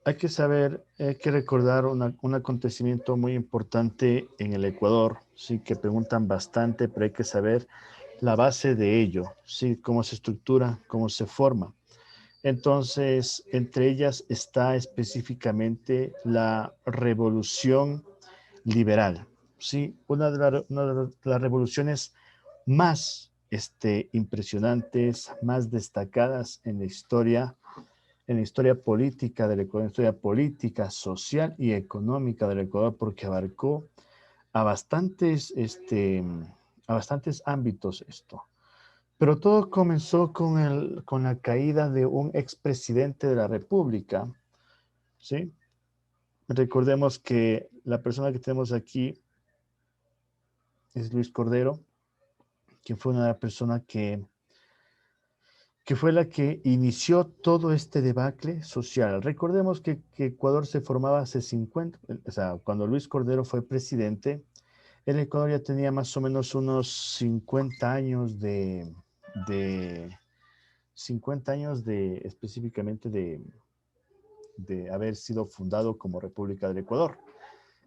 Hay que saber, hay que recordar un acontecimiento muy importante en el Ecuador, sí, que preguntan bastante, pero hay que saber la base de ello, sí, cómo se estructura, cómo se forma. Entonces, entre ellas está específicamente la revolución liberal, sí, una de las revoluciones más impresionantes, más destacadas en la historia política del Ecuador, en la historia política, social y económica del Ecuador, porque abarcó a bastantes, a bastantes ámbitos esto. Pero todo comenzó con la caída de un expresidente de la República, ¿sí? Recordemos que la persona que tenemos aquí es Luis Cordero, que fue una persona que fue la que inició todo este debacle social. Recordemos que Ecuador se formaba hace 50, o sea, cuando Luis Cordero fue presidente, el Ecuador ya tenía más o menos unos 50 años de 50 años de específicamente de haber sido fundado como República del Ecuador.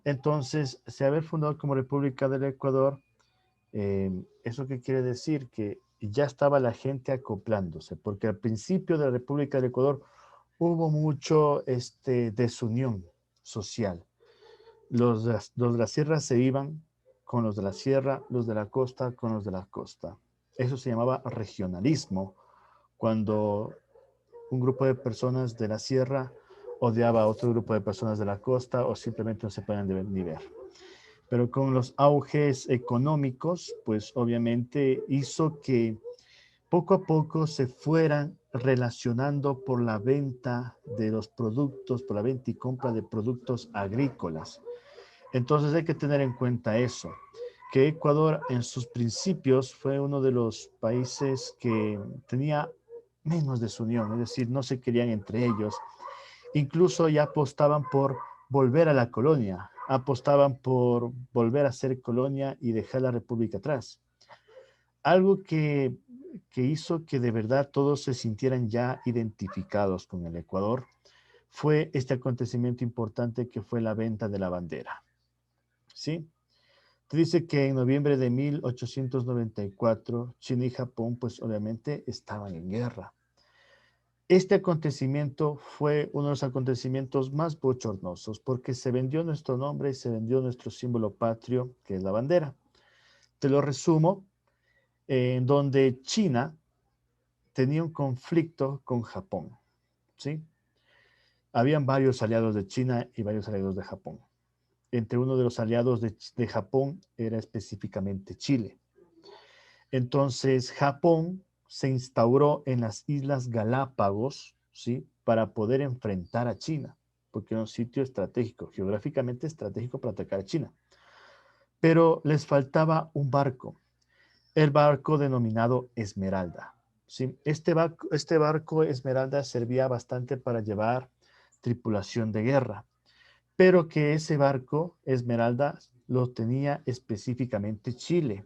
Entonces, si haber fundado como República del Ecuador, ¿eso qué quiere decir? Que ya estaba la gente acoplándose, porque al principio de la República del Ecuador hubo mucho desunión social. Los de la sierra se iban con los de la sierra, los de la costa con los de la costa. Eso se llamaba regionalismo, cuando un grupo de personas de la sierra odiaba a otro grupo de personas de la costa o simplemente no se podían ni ver. Pero con los auges económicos, pues obviamente hizo que poco a poco se fueran relacionando por la venta de los productos, por la venta y compra de productos agrícolas. Entonces hay que tener en cuenta eso, que Ecuador en sus principios fue uno de los países que tenía menos desunión, es decir, no se querían entre ellos. Incluso ya apostaban por volver a la colonia, apostaban por volver a ser colonia y dejar la república atrás. Algo que hizo que de verdad todos se sintieran ya identificados con el Ecuador fue este acontecimiento importante que fue la venta de la bandera. ¿Sí? Te dice que en noviembre de 1894 China y Japón pues obviamente estaban en guerra. Este acontecimiento fue uno de los acontecimientos más bochornosos porque se vendió nuestro nombre y se vendió nuestro símbolo patrio, que es la bandera. Te lo resumo, en donde China tenía un conflicto con Japón, ¿sí? Habían varios aliados de China y varios aliados de Japón. Entre uno de los aliados de Japón era específicamente Chile. Entonces, Japón se instauró en las Islas Galápagos, ¿sí? Para poder enfrentar a China, porque era un sitio estratégico, geográficamente estratégico para atacar a China. Pero les faltaba un barco, el barco denominado Esmeralda, ¿sí? Este barco Esmeralda servía bastante para llevar tripulación de guerra, pero que ese barco Esmeralda lo tenía específicamente Chile.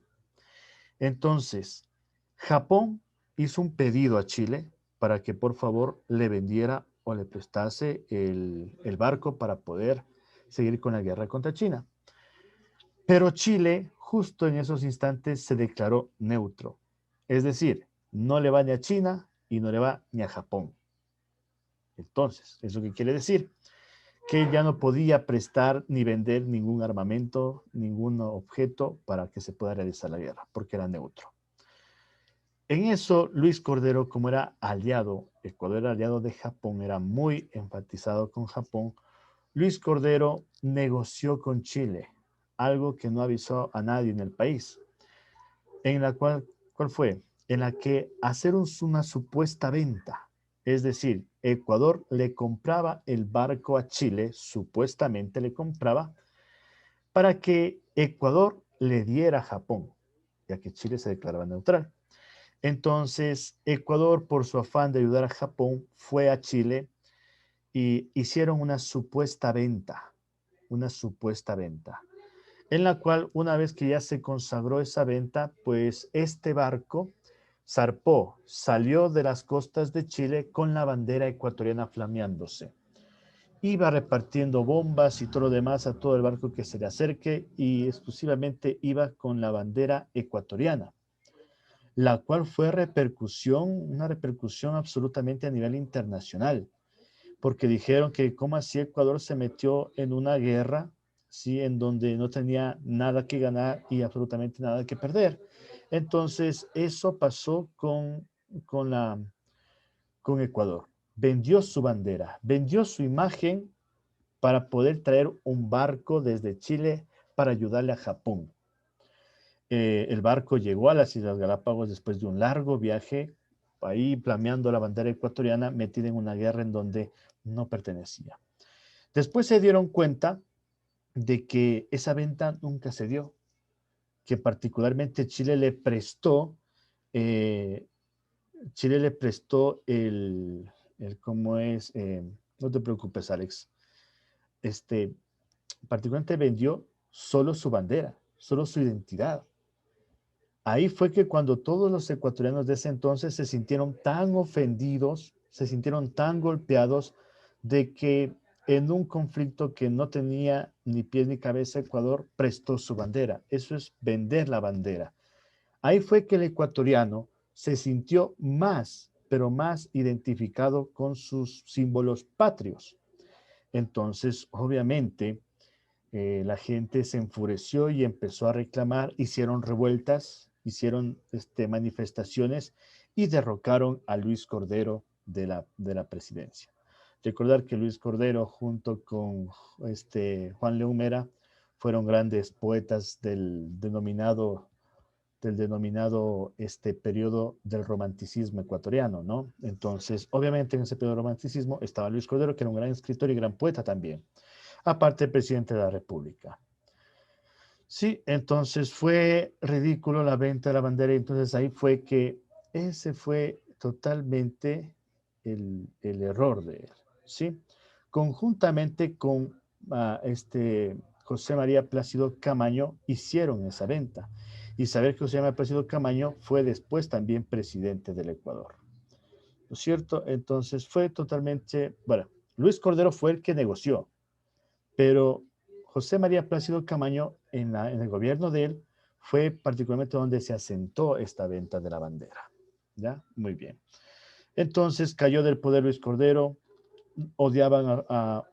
Entonces, Japón hizo un pedido a Chile para que por favor le vendiera o le prestase el barco para poder seguir con la guerra contra China. Pero Chile, justo en esos instantes, se declaró neutro. Es decir, no le va ni a China y no le va ni a Japón. Entonces, ¿eso qué quiere decir? Que ya no podía prestar ni vender ningún armamento, ningún objeto para que se pueda realizar la guerra, porque era neutro. En eso, Luis Cordero, como era aliado, Ecuador era aliado de Japón, era muy enfatizado con Japón, Luis Cordero negoció con Chile, algo que no avisó a nadie en el país, en la ¿cuál fue? En la que hacer una supuesta venta, es decir, Ecuador le compraba el barco a Chile, supuestamente le compraba, para que Ecuador le diera a Japón, ya que Chile se declaraba neutral. Entonces, Ecuador, por su afán de ayudar a Japón, fue a Chile y hicieron una supuesta venta, en la cual una vez que ya se consagró esa venta, pues este barco salió de las costas de Chile con la bandera ecuatoriana flameándose. iba repartiendo bombas y todo lo demás a todo el barco que se le acerque y exclusivamente iba con la bandera ecuatoriana, la cual fue una repercusión absolutamente a nivel internacional, porque dijeron que cómo así Ecuador se metió en una guerra, ¿sí? En donde no tenía nada que ganar y absolutamente nada que perder. Entonces, eso pasó con, la, con Ecuador. Vendió su bandera, vendió su imagen para poder traer un barco desde Chile para ayudarle a Japón. El barco llegó a las Islas Galápagos después de un largo viaje, ahí flameando la bandera ecuatoriana, metida en una guerra en donde no pertenecía. Después se dieron cuenta de que esa venta nunca se dio, que particularmente eh, Chile le prestó ¿cómo es? No te preocupes, Alex. Este, particularmente vendió solo su bandera, solo su identidad. Ahí fue que cuando todos los ecuatorianos de ese entonces se sintieron tan ofendidos, se sintieron tan golpeados de que en un conflicto que no tenía ni pies ni cabeza, Ecuador prestó su bandera. Eso es vender la bandera. Ahí fue que el ecuatoriano se sintió más, pero más identificado con sus símbolos patrios. Entonces, obviamente, la gente se enfureció y empezó a reclamar, hicieron revueltas, hicieron manifestaciones y derrocaron a Luis Cordero de la presidencia. Recordar que Luis Cordero junto con Juan León Mera fueron grandes poetas del denominado periodo del romanticismo ecuatoriano, ¿no? Entonces, obviamente en ese periodo del romanticismo estaba Luis Cordero, que era un gran escritor y gran poeta también, aparte presidente de la República. Sí, entonces fue ridículo la venta de la bandera y entonces ahí fue que ese fue totalmente el error de él, ¿sí? Conjuntamente con José María Plácido Camaño hicieron esa venta. Y saber que José María Plácido Camaño fue después también presidente del Ecuador, ¿no es cierto? Entonces fue totalmente, bueno, Luis Cordero fue el que negoció, pero José María Plácido Camaño, en el gobierno de él, fue particularmente donde se asentó esta venta de la bandera. ¿Ya? Muy bien. Entonces cayó del poder Luis Cordero, odiaban a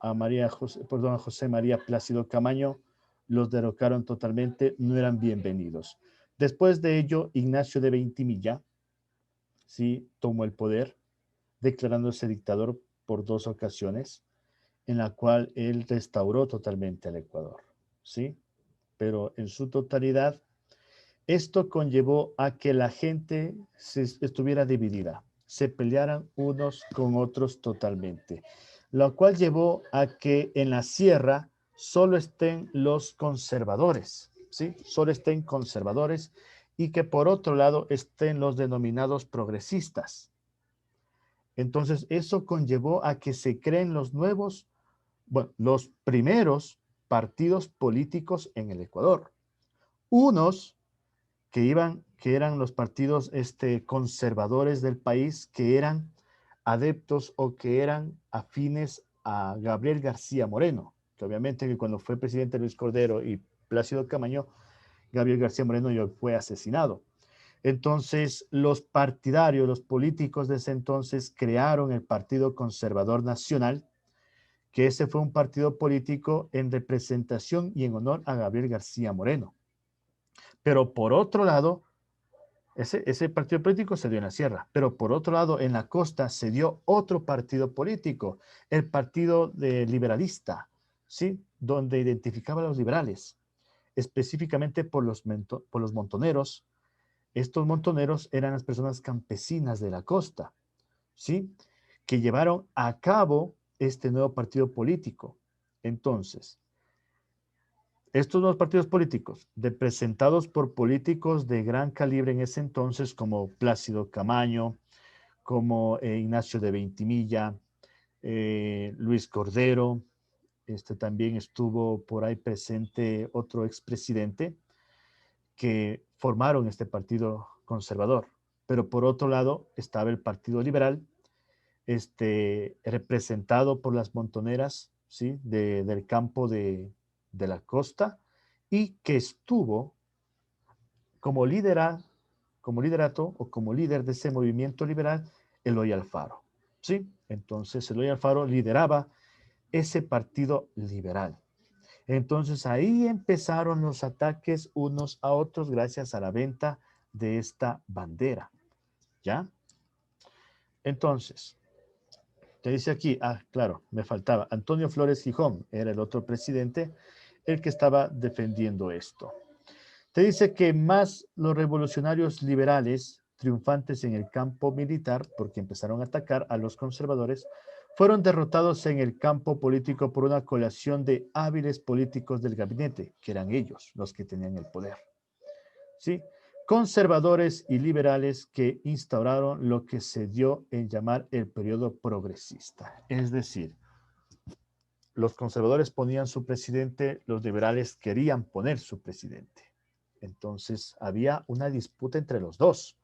José María Plácido Camaño, los derrocaron totalmente, no eran bienvenidos. Después de ello, Ignacio de Veintimilla, ¿sí? Tomó el poder, declarándose dictador por 2 ocasiones, en la cual él restauró totalmente al Ecuador, ¿sí? Pero en su totalidad, esto conllevó a que la gente estuviera dividida, se pelearan unos con otros totalmente, lo cual llevó a que en la sierra solo estén los conservadores, ¿sí? Solo estén conservadores y que por otro lado estén los denominados progresistas. Entonces, eso conllevó a que se creen los primeros partidos políticos en el Ecuador. Unos que eran los partidos conservadores del país, que eran adeptos o que eran afines a Gabriel García Moreno, que obviamente que cuando fue presidente Luis Cordero y Plácido Camaño, Gabriel García Moreno ya fue asesinado. Entonces, los partidarios, los políticos de ese entonces crearon el Partido Conservador Nacional, que ese fue un partido político en representación y en honor a Gabriel García Moreno. Pero por otro lado, ese partido político se dio en la sierra, pero por otro lado, en la costa se dio otro partido político, el Partido Liberalista, ¿sí? Donde identificaba a los liberales, específicamente por los montoneros. Estos montoneros eran las personas campesinas de la costa, ¿sí? Que llevaron a cabo este nuevo partido político. Entonces, estos dos partidos políticos, representados por políticos de gran calibre en ese entonces, como Plácido Camaño, como Ignacio de Veintimilla, Luis Cordero, también estuvo por ahí presente otro expresidente, que formaron este partido conservador. Pero por otro lado estaba el Partido Liberal, representado por las montoneras, ¿sí? Del campo de la costa y que estuvo como como liderato o como líder de ese movimiento liberal, Eloy Alfaro, ¿sí? Entonces Eloy Alfaro lideraba ese partido liberal. Entonces ahí empezaron los ataques unos a otros gracias a la venta de esta bandera, ¿ya? Entonces, te dice aquí, claro, me faltaba, Antonio Flores Gijón era el otro presidente, el que estaba defendiendo esto. Te dice que más los revolucionarios liberales triunfantes en el campo militar, porque empezaron a atacar a los conservadores, fueron derrotados en el campo político por una coalición de hábiles políticos del gabinete, que eran ellos los que tenían el poder. ¿Sí? Conservadores y liberales que instauraron lo que se dio en llamar el periodo progresista. Es decir, los conservadores ponían su presidente, los liberales querían poner su presidente. Entonces había una disputa entre los dos,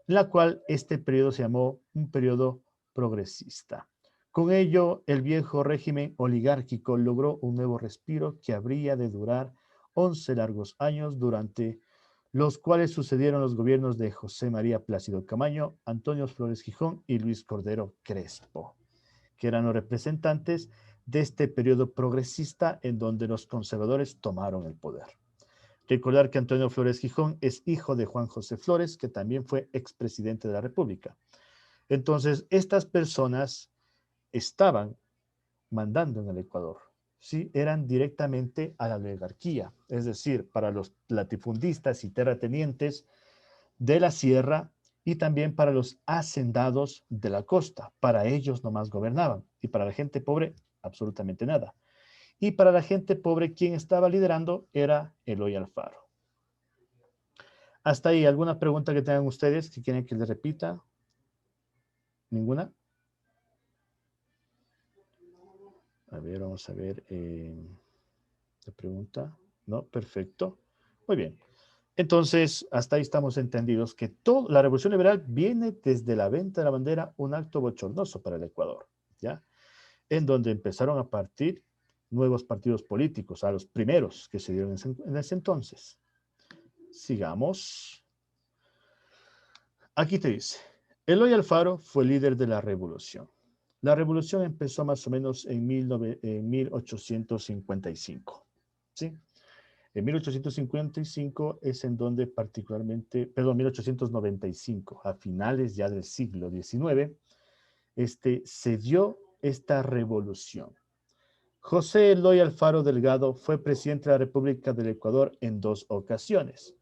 en la cual este periodo se llamó un periodo progresista. Con ello, el viejo régimen oligárquico logró un nuevo respiro que habría de durar 11 largos años, durante los cuales sucedieron los gobiernos de José María Plácido Camaño, Antonio Flores Gijón y Luis Cordero Crespo, que eran los representantes de este periodo progresista en donde los conservadores tomaron el poder. Recordar que Antonio Flores Gijón es hijo de Juan José Flores, que también fue expresidente de la República. Entonces, estas personas estaban mandando en el Ecuador, ¿sí? Eran directamente a la oligarquía, es decir, para los latifundistas y terratenientes de la sierra y también para los hacendados de la costa. Para ellos nomás gobernaban y para la gente pobre, absolutamente nada. Y para la gente pobre, quien estaba liderando era Eloy Alfaro. Hasta ahí, ¿alguna pregunta que tengan ustedes que quieren que les repita? ¿Ninguna? A ver, vamos a ver. La pregunta. No, perfecto. Muy bien. Entonces, hasta ahí estamos entendidos que la revolución liberal viene desde la venta de la bandera, un acto bochornoso para el Ecuador, ¿ya? En donde empezaron a partir nuevos partidos políticos, a los primeros que se dieron en ese entonces. Sigamos. Aquí te dice, Eloy Alfaro fue líder de la revolución. La revolución empezó más o menos en 1855, ¿sí? En 1855 es en donde particularmente, perdón, 1895, a finales ya del siglo XIX, se dio esta revolución. José Eloy Alfaro Delgado fue presidente de la República del Ecuador en 2 ocasiones.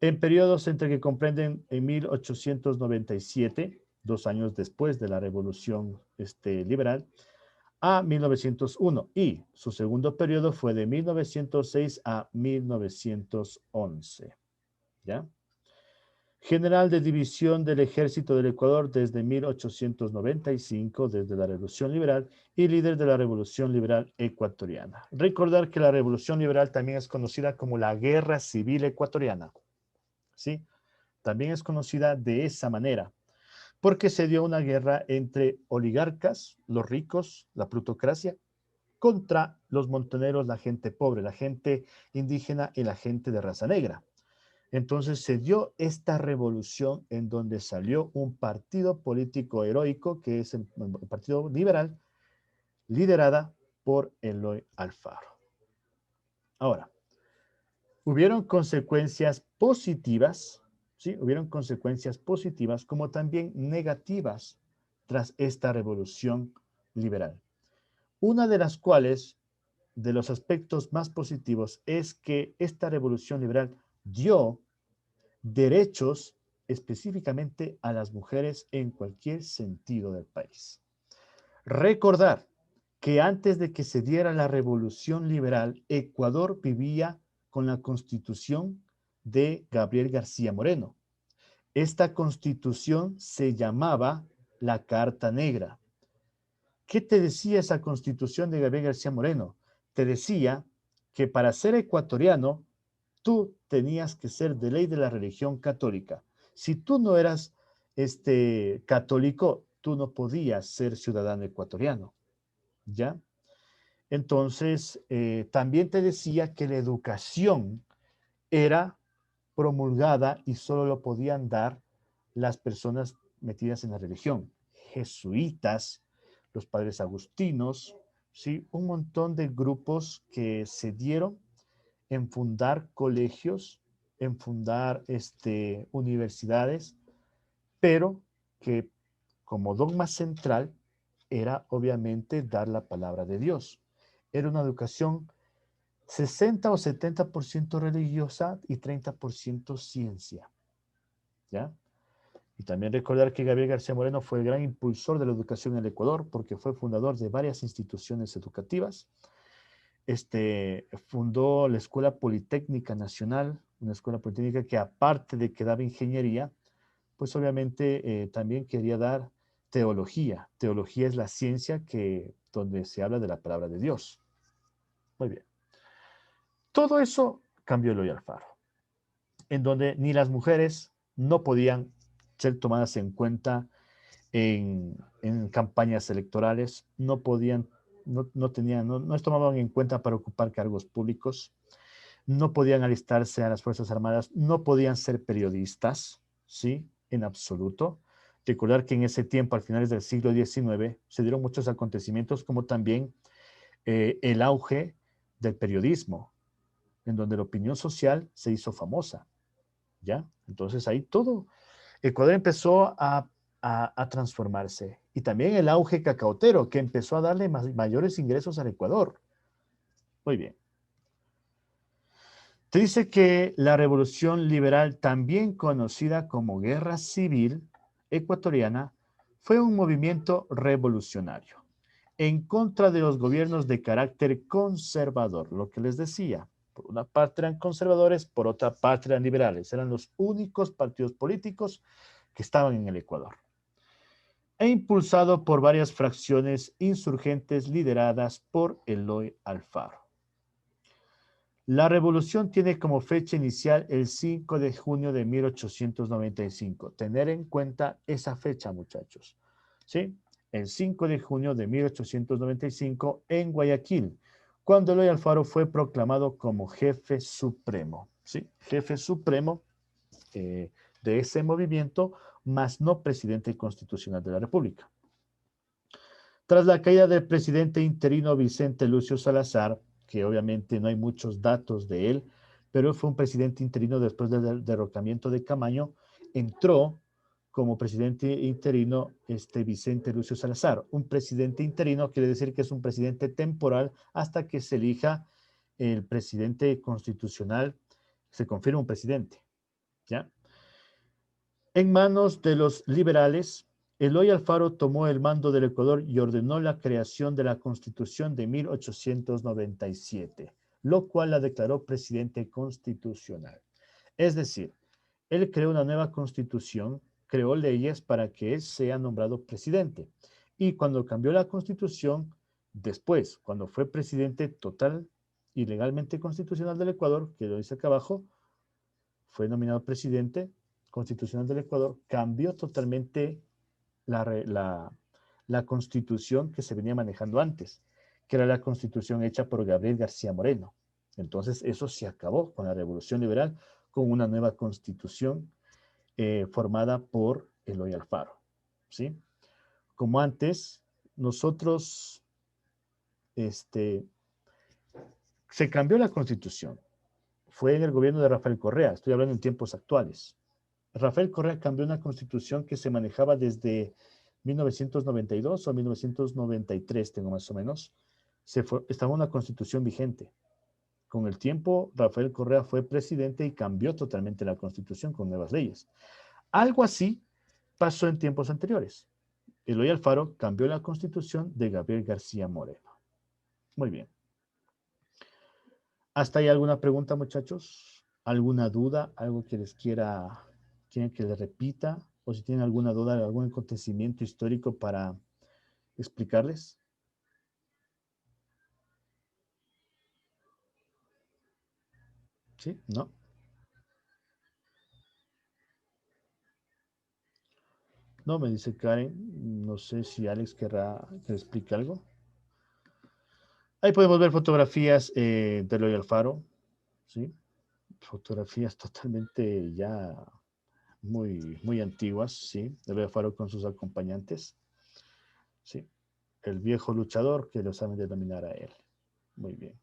En periodos entre que comprenden en 1897, 2 años después de la Revolución Liberal, a 1901, y su segundo periodo fue de 1906 a 1911. ¿Ya? General de división del Ejército del Ecuador desde 1895, desde la Revolución Liberal, y líder de la Revolución Liberal Ecuatoriana. Recordar que la Revolución Liberal también es conocida como la Guerra Civil Ecuatoriana, ¿sí? También es conocida de esa manera, porque se dio una guerra entre oligarcas, los ricos, la plutocracia, contra los montoneros, la gente pobre, la gente indígena y la gente de raza negra. Entonces se dio esta revolución en donde salió un partido político heroico, que es el Partido Liberal, liderada por Eloy Alfaro. Ahora, hubieron consecuencias positivas, ¿sí? Hubieron consecuencias positivas como también negativas tras esta revolución liberal. Una de las cuales, de los aspectos más positivos, es que esta revolución liberal dio derechos específicamente a las mujeres en cualquier sentido del país. Recordar que antes de que se diera la revolución liberal, Ecuador vivía con la constitución de Gabriel García Moreno. Esta constitución se llamaba la Carta Negra. ¿Qué te decía esa constitución de Gabriel García Moreno? Te decía que para ser ecuatoriano, tú tenías que ser de ley de la religión católica. Si tú no eras católico, tú no podías ser ciudadano ecuatoriano, ¿ya? Entonces, también te decía que la educación era promulgada y solo lo podían dar las personas metidas en la religión. Jesuitas, los padres agustinos, ¿sí? Un montón de grupos que se dieron en fundar colegios, en fundar universidades, pero que como dogma central era obviamente dar la palabra de Dios. Era una educación 60 o 70% religiosa y 30% ciencia, ¿ya? Y también recordar que Gabriel García Moreno fue el gran impulsor de la educación en el Ecuador porque fue fundador de varias instituciones educativas. Fundó la Escuela Politécnica Nacional, una escuela politécnica que aparte de que daba ingeniería, pues obviamente también quería dar teología. Teología es la ciencia donde se habla de la palabra de Dios. Muy bien. Todo eso cambió Eloy Alfaro, en donde ni las mujeres no podían ser tomadas en cuenta en campañas electorales, no podían, no tenían, no tomaban en cuenta para ocupar cargos públicos, no podían alistarse a las Fuerzas Armadas, no podían ser periodistas, ¿sí? En absoluto. Recordar que en ese tiempo, al finales del siglo XIX, se dieron muchos acontecimientos, como también el auge del periodismo, en donde la opinión social se hizo famosa, ¿ya? Entonces ahí todo, Ecuador empezó a transformarse. Y también el auge cacautero, que empezó a darle mayores ingresos al Ecuador. Muy bien. Te dice que la revolución liberal, también conocida como Guerra Civil Ecuatoriana, fue un movimiento revolucionario en contra de los gobiernos de carácter conservador, lo que les decía. Por una parte eran conservadores, por otra parte eran liberales. Eran los únicos partidos políticos que estaban en el Ecuador. E impulsado por varias fracciones insurgentes lideradas por Eloy Alfaro. La revolución tiene como fecha inicial el 5 de junio de 1895. Tener en cuenta esa fecha, muchachos. ¿Sí? El 5 de junio de 1895 en Guayaquil, cuando Eloy Alfaro fue proclamado como jefe supremo. ¿Sí? Jefe supremo de ese movimiento, más no presidente constitucional de la República. Tras la caída del presidente interino Vicente Lucio Salazar, que obviamente no hay muchos datos de él, pero fue un presidente interino después del derrocamiento de Camaño, entró como presidente interino Vicente Lucio Salazar. Un presidente interino quiere decir que es un presidente temporal hasta que se elija el presidente constitucional, se confirma un presidente, ¿ya? En manos de los liberales, Eloy Alfaro tomó el mando del Ecuador y ordenó la creación de la Constitución de 1897, lo cual la declaró presidente constitucional. Es decir, él creó una nueva constitución, creó leyes para que él sea nombrado presidente. Y cuando cambió la constitución, después, cuando fue presidente total y legalmente constitucional del Ecuador, que lo dice acá abajo, fue nominado presidente constitucional del Ecuador, cambió totalmente la constitución que se venía manejando antes, que era la constitución hecha por Gabriel García Moreno. Entonces eso se acabó con la revolución liberal, con una nueva constitución formada por Eloy Alfaro. ¿Sí? Como antes, nosotros, se cambió la constitución. Fue en el gobierno de Rafael Correa, estoy hablando en tiempos actuales. Rafael Correa cambió una constitución que se manejaba desde 1992 o 1993, tengo más o menos. Estaba una constitución vigente. Con el tiempo, Rafael Correa fue presidente y cambió totalmente la constitución con nuevas leyes. Algo así pasó en tiempos anteriores. Eloy Alfaro cambió la constitución de Gabriel García Moreno. Muy bien. ¿Hasta ahí alguna pregunta, muchachos? ¿Alguna duda? ¿Algo que quieren que les repita? ¿O si tienen alguna duda de algún acontecimiento histórico para explicarles? ¿Sí? ¿No? No, me dice Karen. No sé si Alex querrá que le explique algo. Ahí podemos ver fotografías de Eloy Alfaro, ¿sí? Fotografías totalmente ya muy antiguas, ¿sí? De Eloy Alfaro con sus acompañantes, ¿sí? El viejo luchador que lo saben denominar a él. Muy bien.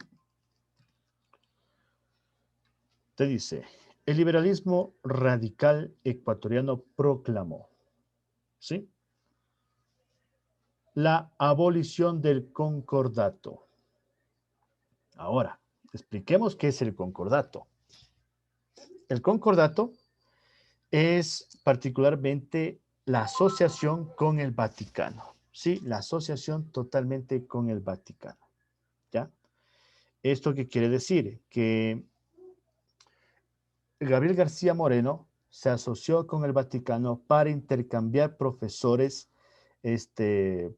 Te dice, el liberalismo radical ecuatoriano proclamó, ¿sí? La abolición del concordato. Ahora, expliquemos qué es el concordato. El concordato es particularmente la asociación con el Vaticano, ¿sí? La asociación totalmente con el Vaticano, ¿ya? ¿Esto qué quiere decir? Que Gabriel García Moreno se asoció con el Vaticano para intercambiar profesores,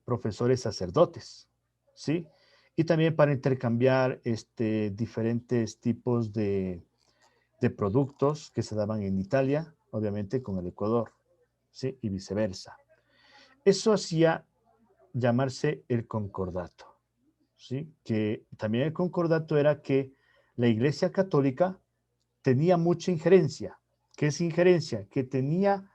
profesores sacerdotes, ¿sí? Y también para intercambiar diferentes tipos de productos que se daban en Italia, obviamente con el Ecuador, ¿sí? Y viceversa. Eso hacía llamarse el concordato, ¿sí? Que también el concordato era que la Iglesia Católica tenía mucha injerencia. ¿Qué es injerencia? Que tenía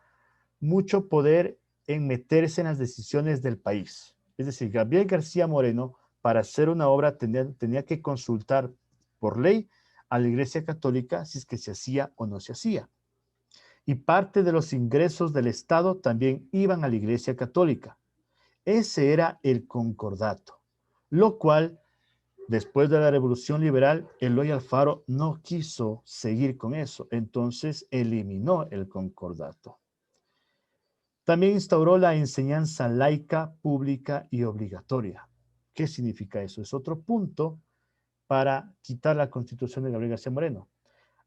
mucho poder en meterse en las decisiones del país. Es decir, Gabriel García Moreno, para hacer una obra, tenía que consultar por ley a la Iglesia Católica si es que se hacía o no se hacía. Y parte de los ingresos del Estado también iban a la Iglesia Católica. Ese era el concordato, lo cual, después de la Revolución Liberal, Eloy Alfaro no quiso seguir con eso, entonces eliminó el concordato. También instauró la enseñanza laica, pública y obligatoria. ¿Qué significa eso? Es otro punto para quitar la Constitución de Gabriel García Moreno.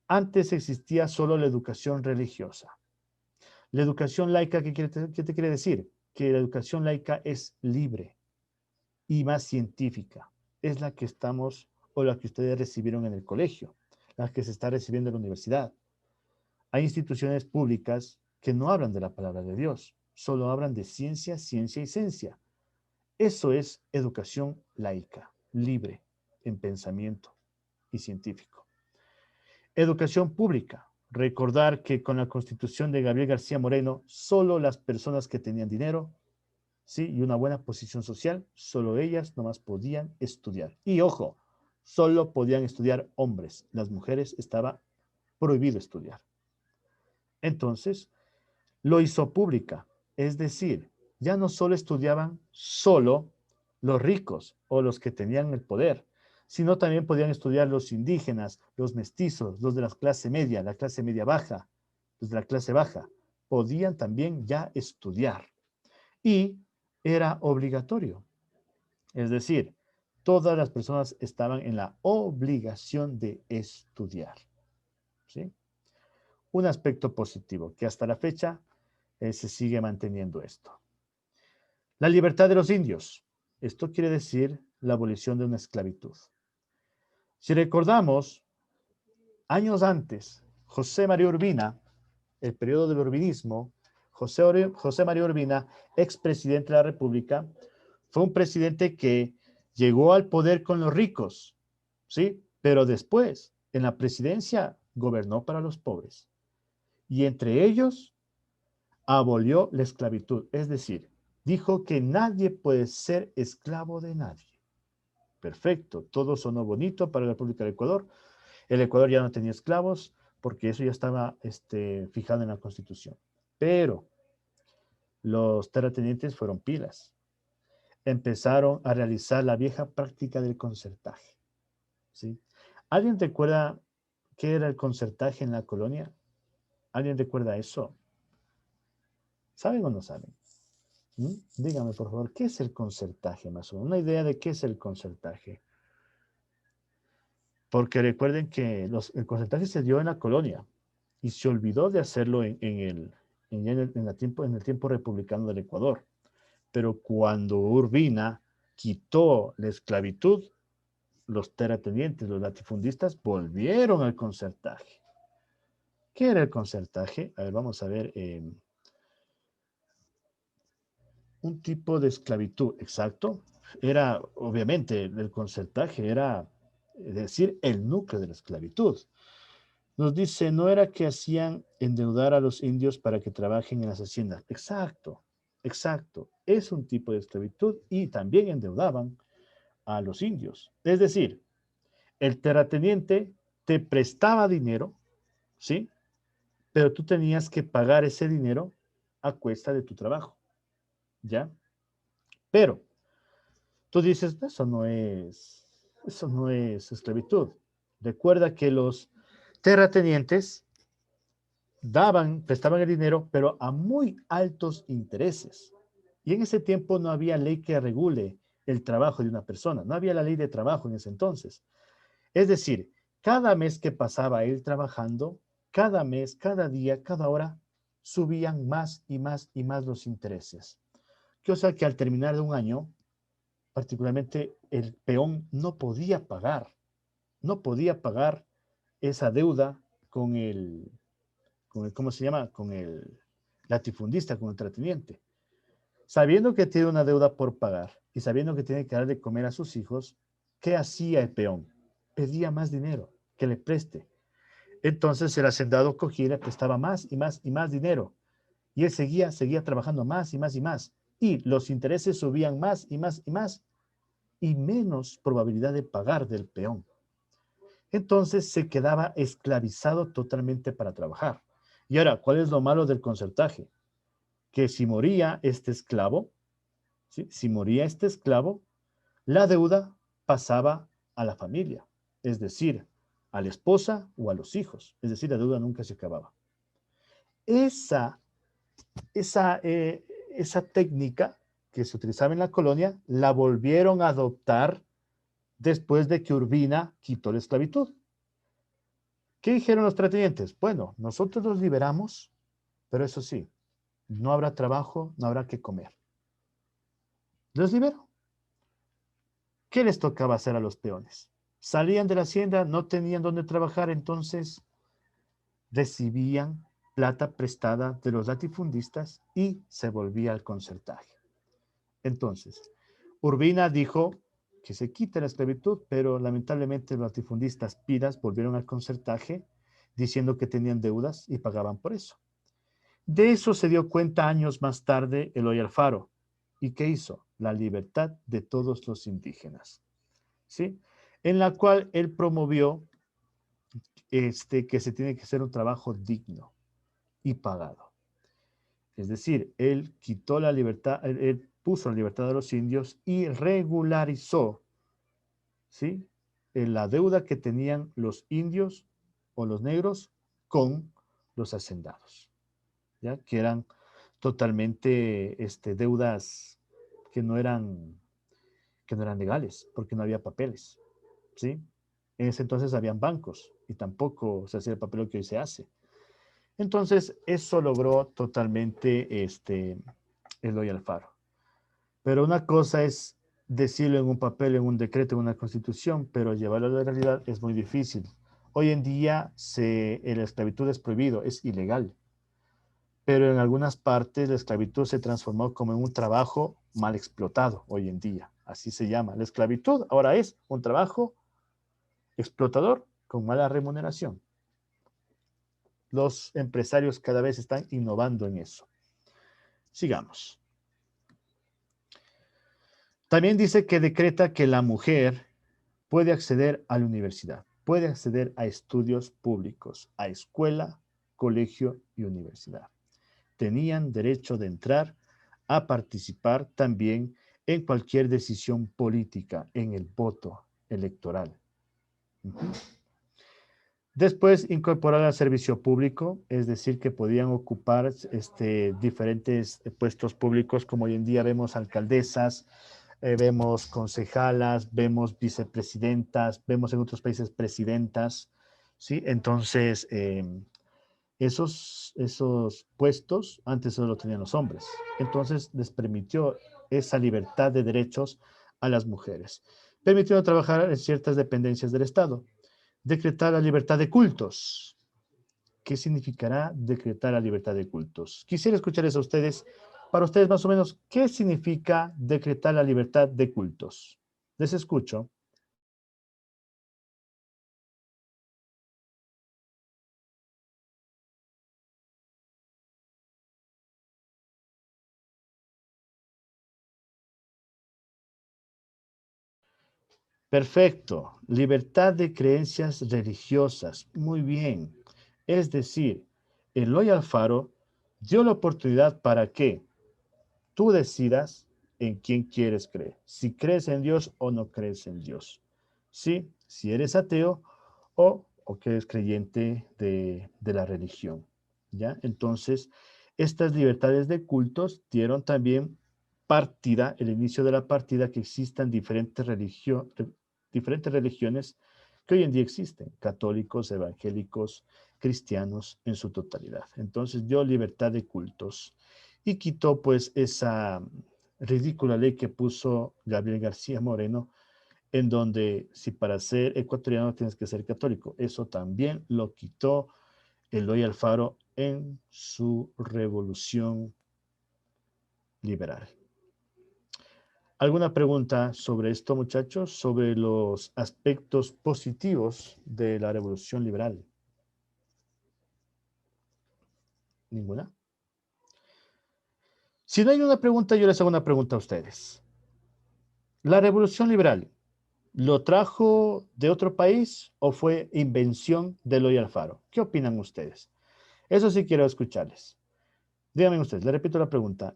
Antes existía solo la educación religiosa. La educación laica, ¿qué te quiere decir? Que la educación laica es libre y más científica. Es la que estamos o la que ustedes recibieron en el colegio, la que se está recibiendo en la universidad. Hay instituciones públicas que no hablan de la palabra de Dios, solo hablan de ciencia, ciencia y ciencia. Eso es educación laica, libre en pensamiento y científico. Educación pública. Recordar que con la constitución de Gabriel García Moreno, solo las personas que tenían dinero, ¿sí? Y una buena posición social, solo ellas nomás podían estudiar. Y ojo, solo podían estudiar hombres. Las mujeres estaba prohibido estudiar. Entonces, lo hizo pública. Es decir, ya no solo estudiaban solo los ricos o los que tenían el poder, sino también podían estudiar los indígenas, los mestizos, los de la clase media baja, los de la clase baja. Podían también ya estudiar. Y era obligatorio. Es decir, todas las personas estaban en la obligación de estudiar. ¿Sí? Un aspecto positivo que hasta la fecha se sigue manteniendo esto. La libertad de los indios. Esto quiere decir la abolición de una esclavitud. Si recordamos, años antes, José María Urbina, el periodo del urbinismo, José María Urbina, expresidente de la República, fue un presidente que llegó al poder con los ricos, ¿sí? Pero después, en la presidencia, gobernó para los pobres. Y entre ellos, abolió la esclavitud, es decir, dijo que nadie puede ser esclavo de nadie. Perfecto, todo sonó bonito para la República del Ecuador. El Ecuador ya no tenía esclavos porque eso ya estaba fijado en la Constitución. Pero los terratenientes fueron pilas. Empezaron a realizar la vieja práctica del concertaje. ¿Sí? ¿Alguien recuerda qué era el concertaje en la colonia? ¿Alguien recuerda eso? ¿Saben o no saben? ¿Mm? Dígame, por favor, ¿qué es el concertaje más o menos? Una idea de qué es el concertaje. Porque recuerden que el concertaje se dio en la colonia y se olvidó de hacerlo en el tiempo republicano del Ecuador. Pero cuando Urbina quitó la esclavitud, los terratenientes, los latifundistas, volvieron al concertaje. ¿Qué era el concertaje? A ver, vamos a ver. un tipo de esclavitud, exacto. Era, obviamente, el concertaje era, es decir, el núcleo de la esclavitud. Nos dice, no era que hacían endeudar a los indios para que trabajen en las haciendas. Exacto, exacto. Es un tipo de esclavitud y también endeudaban a los indios. Es decir, el terrateniente te prestaba dinero, ¿sí? Pero tú tenías que pagar ese dinero a cuesta de tu trabajo, ¿ya? Pero tú dices, eso no es esclavitud. Recuerda que los terratenientes prestaban el dinero, pero a muy altos intereses. Y en ese tiempo no había ley que regule el trabajo de una persona, no había la ley de trabajo en ese entonces. Es decir, cada mes que pasaba él trabajando, cada mes, cada día, cada hora, subían más y más y más los intereses. O sea que al terminar de un año, particularmente el peón no podía pagar esa deuda con el ¿cómo se llama? Con el latifundista, con el terrateniente. Sabiendo que tiene una deuda por pagar y sabiendo que tiene que dar de comer a sus hijos, ¿qué hacía el peón? Pedía más dinero, que le preste. Entonces el hacendado cogía y le prestaba más y más y más dinero. Y él seguía trabajando más y más y más. Y los intereses subían más y más y más y menos probabilidad de pagar del peón. Entonces se quedaba esclavizado totalmente para trabajar. Y ahora, ¿cuál es lo malo del concertaje? Que si moría este esclavo, ¿sí? Si moría este esclavo, la deuda pasaba a la familia, es decir, a la esposa o a los hijos, es decir, la deuda nunca se acababa. Esa, esa, eh, esa técnica que se utilizaba en la colonia la volvieron a adoptar después de que Urbina quitó la esclavitud. ¿Qué dijeron los terratenientes? Bueno, nosotros los liberamos, pero eso sí, no habrá trabajo, no habrá que comer. Los liberó. ¿Qué les tocaba hacer a los peones? Salían de la hacienda, no tenían dónde trabajar, entonces recibían plata prestada de los latifundistas y se volvía al concertaje. Entonces, Urbina dijo que se quite la esclavitud, pero lamentablemente los latifundistas piras volvieron al concertaje diciendo que tenían deudas y pagaban por eso. De eso se dio cuenta años más tarde Eloy Alfaro. ¿Y qué hizo? La libertad de todos los indígenas, ¿sí? En la cual él promovió que se tiene que hacer un trabajo digno y pagado. Es decir, él quitó la libertad, él puso la libertad de los indios y regularizó, ¿sí? La deuda que tenían los indios o los negros con los hacendados, ¿ya? Que eran totalmente deudas que no eran, que no eran legales, porque no había papeles, ¿sí? En ese entonces habían bancos y tampoco se hacía el papel que hoy se hace. Entonces, eso logró totalmente Eloy Alfaro. Pero una cosa es decirlo en un papel, en un decreto, en una constitución, pero llevarlo a la realidad es muy difícil. Hoy en día la esclavitud es prohibido, es ilegal, pero en algunas partes la esclavitud se transformó como en un trabajo mal explotado hoy en día. Así se llama. La esclavitud ahora es un trabajo explotador con mala remuneración. Los empresarios cada vez están innovando en eso. Sigamos. También dice que decreta que la mujer puede acceder a la universidad, puede acceder a estudios públicos, a escuela, colegio y universidad. Tenían derecho de entrar a participar también en cualquier decisión política, en el voto electoral. Después incorporar al servicio público, es decir, que podían ocupar diferentes puestos públicos, como hoy en día vemos alcaldesas, vemos concejalas, vemos vicepresidentas, vemos en otros países presidentas, ¿sí? Entonces, esos puestos antes solo lo tenían los hombres. Entonces, les permitió esa libertad de derechos a las mujeres. Permitió trabajar en ciertas dependencias del Estado. Decretar la libertad de cultos. ¿Qué significará decretar la libertad de cultos? Quisiera escucharles a ustedes para ustedes más o menos, ¿qué significa decretar la libertad de cultos? Les escucho. Perfecto. Libertad de creencias religiosas. Muy bien. Es decir, Eloy Alfaro dio la oportunidad para que tú decidas en quién quieres creer. Si crees en Dios o no crees en Dios. ¿Sí? Si eres ateo o que eres creyente de la religión. ¿Ya? Entonces, estas libertades de cultos dieron también partida, el inicio de la partida, que existan diferentes religiones que hoy en día existen, católicos, evangélicos, cristianos en su totalidad. Entonces dio libertad de cultos y quitó pues esa ridícula ley que puso Gabriel García Moreno, en donde si para ser ecuatoriano tienes que ser católico. Eso también lo quitó Eloy Alfaro en su revolución liberal. ¿Alguna pregunta sobre esto, muchachos? Sobre los aspectos positivos de la revolución liberal. ¿Ninguna? Si no hay una pregunta, yo les hago una pregunta a ustedes. ¿La revolución liberal lo trajo de otro país o fue invención de Eloy Alfaro? ¿Qué opinan ustedes? Eso sí quiero escucharles. Díganme ustedes, le repito la pregunta.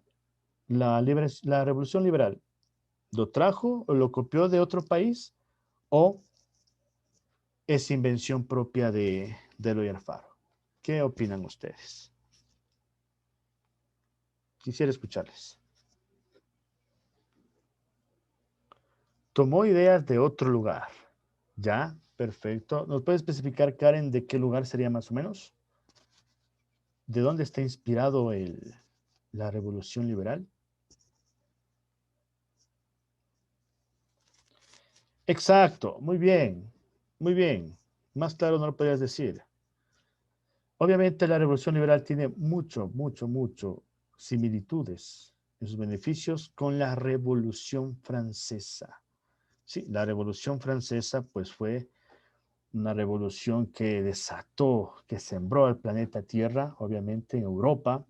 ¿La revolución liberal lo trajo o lo copió de otro país o es invención propia de Eloy Alfaro? ¿Qué opinan ustedes? Quisiera escucharles. Tomó ideas de otro lugar. ¿Ya? Perfecto. ¿Nos puede especificar, Karen, de qué lugar sería más o menos? ¿De dónde está inspirado la revolución liberal? Exacto, muy bien, muy bien. Más claro no lo podrías decir. Obviamente la revolución liberal tiene mucho similitudes en sus beneficios con la revolución francesa. Sí, la revolución francesa pues fue una revolución que desató, que sembró el planeta Tierra, obviamente en Europa,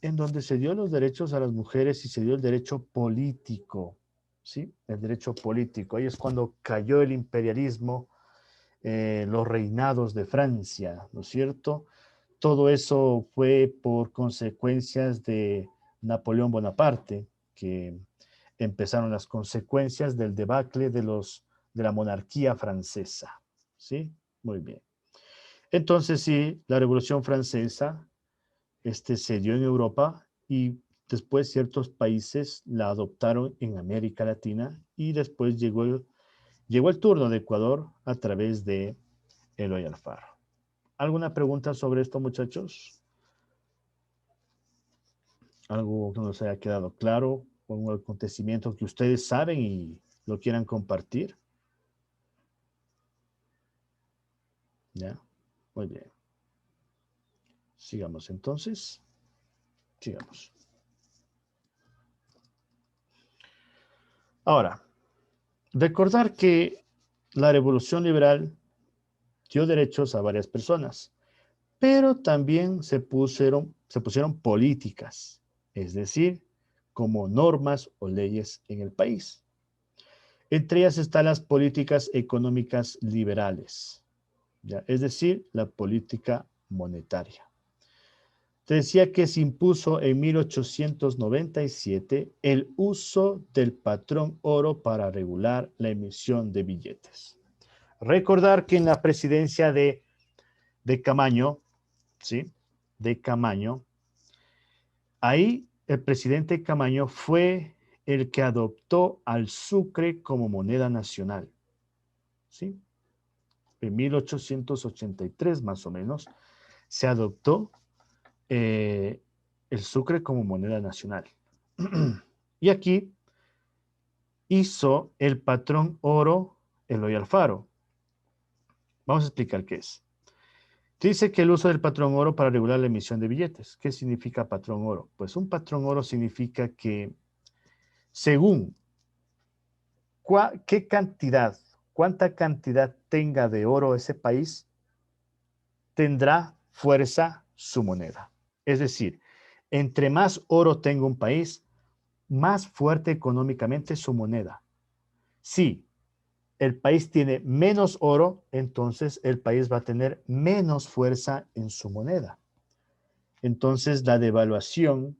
en donde se dio los derechos a las mujeres y se dio el derecho político, ¿sí? El derecho político. Ahí es cuando cayó el imperialismo, los reinados de Francia, ¿no es cierto? Todo eso fue por consecuencias de Napoleón Bonaparte, que empezaron las consecuencias del debacle de la monarquía francesa, ¿sí? Muy bien. Entonces, sí, la Revolución Francesa se dio en Europa y después ciertos países la adoptaron en América Latina y después llegó el turno de Ecuador a través de Eloy Alfaro. ¿Alguna pregunta sobre esto, muchachos? ¿Algo que nos haya quedado claro? ¿O un acontecimiento que ustedes saben y lo quieran compartir? ¿Ya? Muy bien. Sigamos entonces. Sigamos. Ahora, recordar que la revolución liberal dio derechos a varias personas, pero también se pusieron políticas, es decir, como normas o leyes en el país. Entre ellas están las políticas económicas liberales, ¿ya? Es decir, la política monetaria. Te decía que se impuso en 1897 el uso del patrón oro para regular la emisión de billetes. Recordar que en la presidencia de Camaño, ¿sí? De Camaño, ahí el presidente Camaño fue el que adoptó al sucre como moneda nacional, ¿sí? En 1883 más o menos se adoptó eh, el sucre como moneda nacional. Y aquí hizo el patrón oro Eloy Alfaro. Vamos a explicar qué es. Dice que el uso del patrón oro para regular la emisión de billetes. ¿Qué significa patrón oro? Pues un patrón oro significa que según qué cantidad, cuánta cantidad tenga de oro ese país, tendrá fuerza su moneda. Es decir, entre más oro tenga un país, más fuerte económicamente su moneda. Si el país tiene menos oro, entonces el país va a tener menos fuerza en su moneda. Entonces la devaluación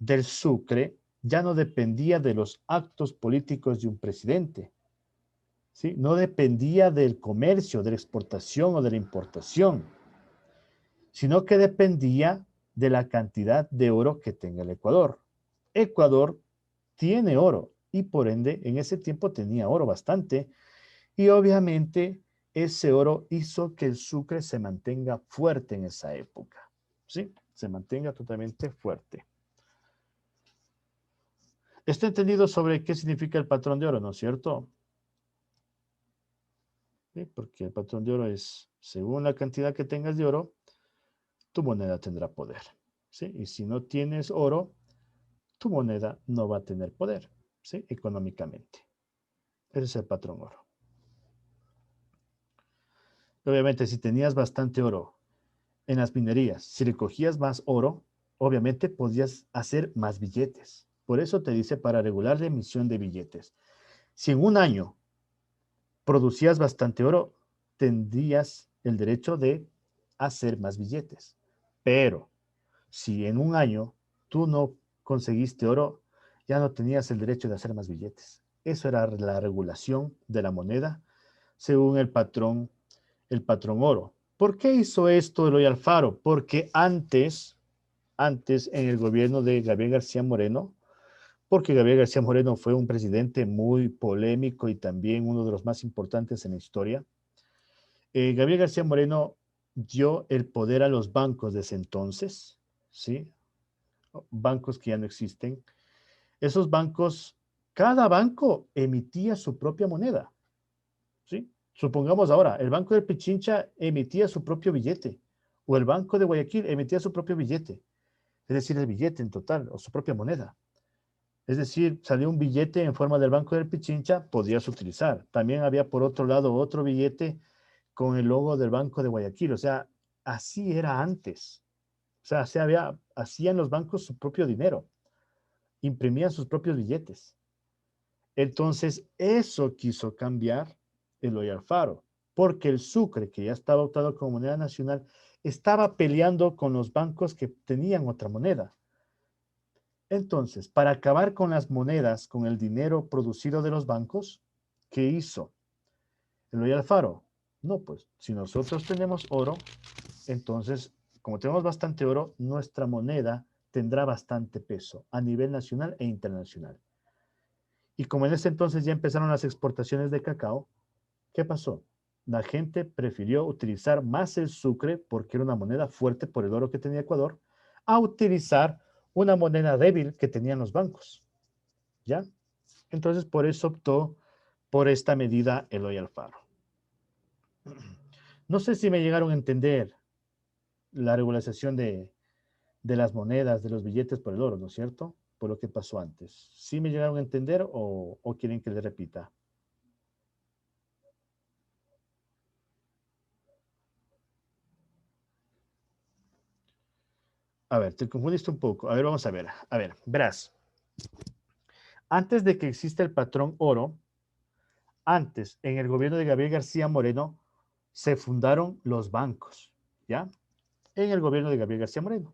del Sucre ya no dependía de los actos políticos de un presidente, ¿sí? No dependía del comercio, de la exportación o de la importación, sino que dependía de la cantidad de oro que tenga el Ecuador. Ecuador tiene oro y por ende en ese tiempo tenía oro bastante y obviamente ese oro hizo que el Sucre se mantenga fuerte en esa época, ¿sí? Se mantenga totalmente fuerte. Está entendido sobre qué significa el patrón de oro, ¿no es cierto? ¿Sí? Porque el patrón de oro es, según la cantidad que tengas de oro, tu moneda tendrá poder, ¿sí? Y si no tienes oro, tu moneda no va a tener poder, ¿sí? Económicamente. Ese es el patrón oro. Obviamente, si tenías bastante oro en las minerías, si recogías más oro, obviamente podías hacer más billetes. Por eso te dice para regular la emisión de billetes. Si en un año producías bastante oro, tendrías el derecho de hacer más billetes. Pero si en un año tú no conseguiste oro, ya no tenías el derecho de hacer más billetes. Eso era la regulación de la moneda según el patrón oro. ¿Por qué hizo esto Eloy Alfaro? Porque antes en el gobierno de Gabriel García Moreno, porque Gabriel García Moreno fue un presidente muy polémico y también uno de los más importantes en la historia. Gabriel García Moreno dio el poder a los bancos de ese entonces, ¿sí? Bancos que ya no existen. Esos bancos, cada banco emitía su propia moneda, ¿sí? Supongamos ahora, el Banco de Pichincha emitía su propio billete, o el Banco de Guayaquil emitía su propio billete, es decir, el billete en total, o su propia moneda. Es decir, salió un billete en forma del Banco del Pichincha, podías utilizar. También había por otro lado otro billete con el logo del Banco de Guayaquil. O sea, así era antes. O sea, hacían los bancos su propio dinero, imprimían sus propios billetes. Entonces, eso quiso cambiar Eloy Alfaro, porque el Sucre, que ya estaba optado como moneda nacional, estaba peleando con los bancos que tenían otra moneda. Entonces, para acabar con las monedas, con el dinero producido de los bancos, ¿qué hizo Eloy Alfaro? No, pues, si nosotros tenemos oro, entonces, como tenemos bastante oro, nuestra moneda tendrá bastante peso a nivel nacional e internacional. Y como en ese entonces ya empezaron las exportaciones de cacao, ¿qué pasó? La gente prefirió utilizar más el sucre porque era una moneda fuerte por el oro que tenía Ecuador, a utilizar una moneda débil que tenían los bancos. ¿Ya? Entonces, por eso optó por esta medida Eloy Alfaro. No sé si me llegaron a entender la regularización de las monedas, de los billetes por el oro, ¿no es cierto? Por lo que pasó antes. ¿Sí me llegaron a entender o quieren que le repita? A ver, te confundiste un poco. A ver, vamos a ver. A ver, verás. Antes de que exista el patrón oro, antes, en el gobierno de Gabriel García Moreno, se fundaron los bancos, ¿ya? En el gobierno de Gabriel García Moreno.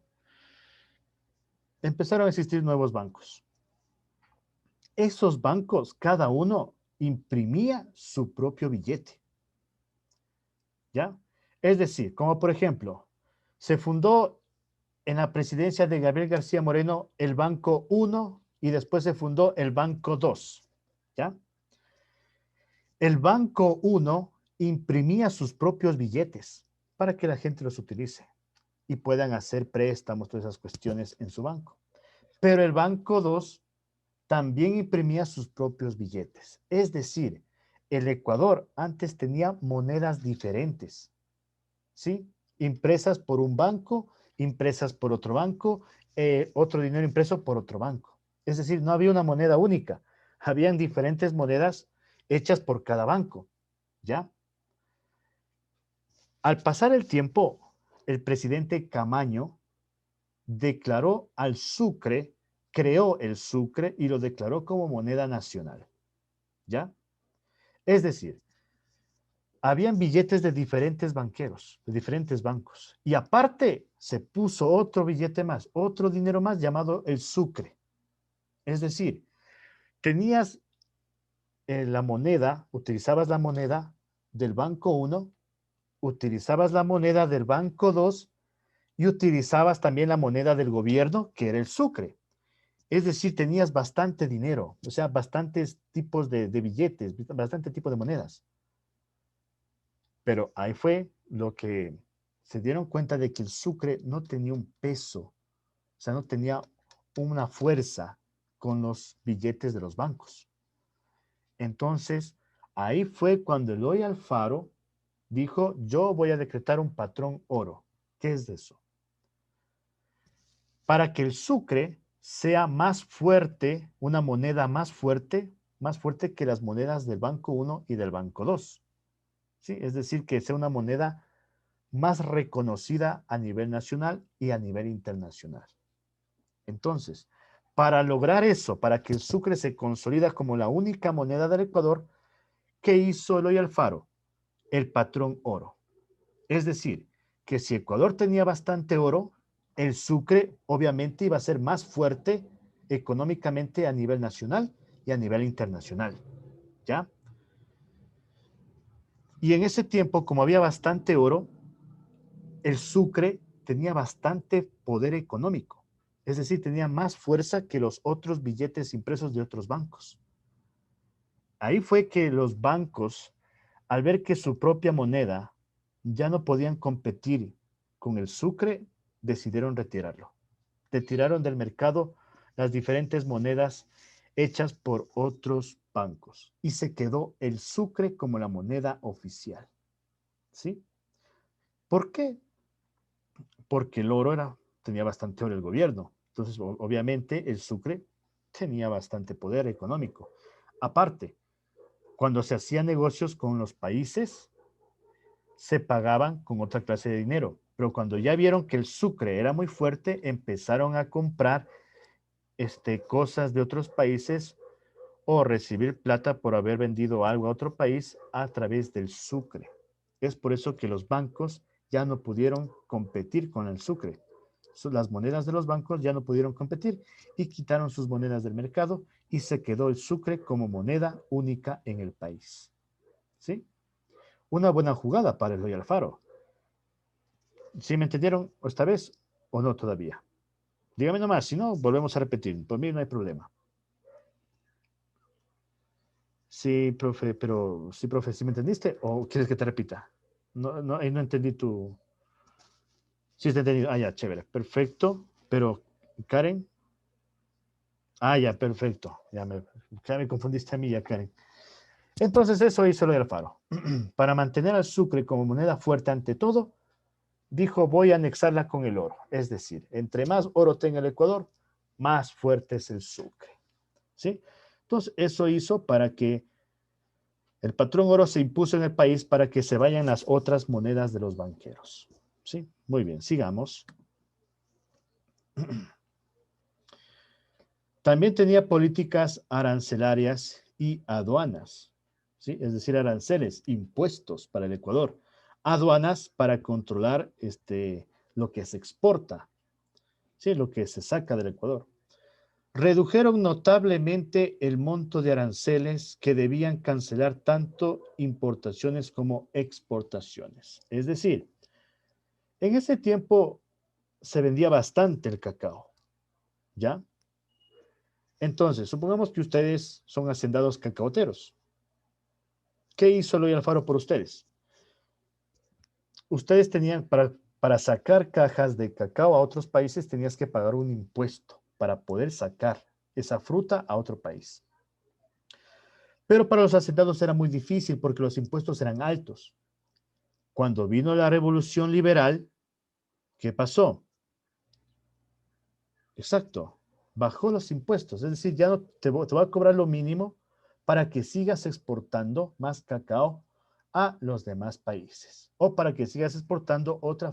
Empezaron a existir nuevos bancos. Esos bancos, cada uno imprimía su propio billete, ¿ya? Es decir, como por ejemplo, se fundó en la presidencia de Gabriel García Moreno el Banco 1 y después se fundó el Banco 2, ¿ya? El Banco 1 imprimía sus propios billetes para que la gente los utilice y puedan hacer préstamos, todas esas cuestiones en su banco. Pero el Banco 2 también imprimía sus propios billetes. Es decir, el Ecuador antes tenía monedas diferentes, ¿sí? impresas por un banco, impresas por otro banco, otro dinero impreso por otro banco. Es decir, no había una moneda única. Habían diferentes monedas hechas por cada banco, ¿ya? Al pasar el tiempo, el presidente Camaño declaró al sucre, creó el sucre y lo declaró como moneda nacional, ¿ya? Es decir, habían billetes de diferentes banqueros, de diferentes bancos. Y aparte se puso otro billete más, otro dinero más llamado el sucre. Es decir, tenías la moneda, utilizabas la moneda del banco 1, utilizabas la moneda del banco 2 y utilizabas también la moneda del gobierno, que era el sucre. Es decir, tenías bastante dinero, o sea, bastantes tipos de billetes, bastante tipo de monedas. Pero ahí fue lo que se dieron cuenta de que el sucre no tenía un peso, o sea, no tenía una fuerza con los billetes de los bancos. Entonces, ahí fue cuando Eloy Alfaro dijo, yo voy a decretar un patrón oro. ¿Qué es eso? Para que el sucre sea más fuerte, una moneda más fuerte que las monedas del Banco 1 y del Banco 2. ¿Sí? Es decir, que sea una moneda más reconocida a nivel nacional y a nivel internacional. Entonces, para lograr eso, para que el sucre se consolida como la única moneda del Ecuador, ¿qué hizo Eloy Alfaro? El patrón oro. Es decir, que si Ecuador tenía bastante oro, el sucre obviamente iba a ser más fuerte económicamente a nivel nacional y a nivel internacional. ¿Ya? Y en ese tiempo, como había bastante oro, el sucre tenía bastante poder económico. Es decir, tenía más fuerza que los otros billetes impresos de otros bancos. Ahí fue que los bancos, al ver que su propia moneda ya no podían competir con el sucre, decidieron retirarlo. Retiraron del mercado las diferentes monedas hechas por otros bancos y se quedó el sucre como la moneda oficial. ¿Sí? ¿Por qué? Porque el oro tenía bastante oro el gobierno. Entonces, obviamente, el sucre tenía bastante poder económico. Aparte, cuando se hacían negocios con los países, se pagaban con otra clase de dinero. Pero cuando ya vieron que el sucre era muy fuerte, empezaron a comprar cosas de otros países o recibir plata por haber vendido algo a otro país a través del sucre. Es por eso que los bancos ya no pudieron competir con el sucre. Las monedas de los bancos ya no pudieron competir y quitaron sus monedas del mercado y se quedó el sucre como moneda única en el país. ¿Sí? Una buena jugada para el Eloy Alfaro. ¿Sí me entendieron esta vez o no todavía? Dígame nomás, si no, volvemos a repetir. Por mí no hay problema. Sí, profe, pero sí, profe, ¿sí me entendiste? ¿O quieres que te repita? No, no, ahí no entendí tu... Sí, te entendí. Ah, ya, chévere. Perfecto. Pero, Karen. Ah, ya, perfecto. Ya me confundiste a mí, ya, Karen. Entonces, eso hizo lo del Alfaro. Para mantener al sucre como moneda fuerte ante todo, dijo, voy a anexarla con el oro. Es decir, entre más oro tenga el Ecuador, más fuerte es el sucre. ¿Sí? Entonces, eso hizo para que el patrón oro se impuso en el país para que se vayan las otras monedas de los banqueros. ¿Sí? Muy bien, sigamos. También tenía políticas arancelarias y aduanas, ¿sí? Es decir, aranceles, impuestos para el Ecuador, aduanas para controlar lo que se exporta, ¿sí? Lo que se saca del Ecuador. Redujeron notablemente el monto de aranceles que debían cancelar tanto importaciones como exportaciones. Es decir, en ese tiempo se vendía bastante el cacao, ¿ya? Entonces, supongamos que ustedes son hacendados cacaoteros. ¿Qué hizo Eloy Alfaro por ustedes? Ustedes tenían, para sacar cajas de cacao a otros países, tenías que pagar un impuesto para poder sacar esa fruta a otro país. Pero para los hacendados era muy difícil porque los impuestos eran altos. Cuando vino la revolución liberal, ¿Qué pasó? Exacto, bajó los impuestos, es decir, ya no te voy a cobrar lo mínimo para que sigas exportando más cacao a los demás países o para que sigas exportando otra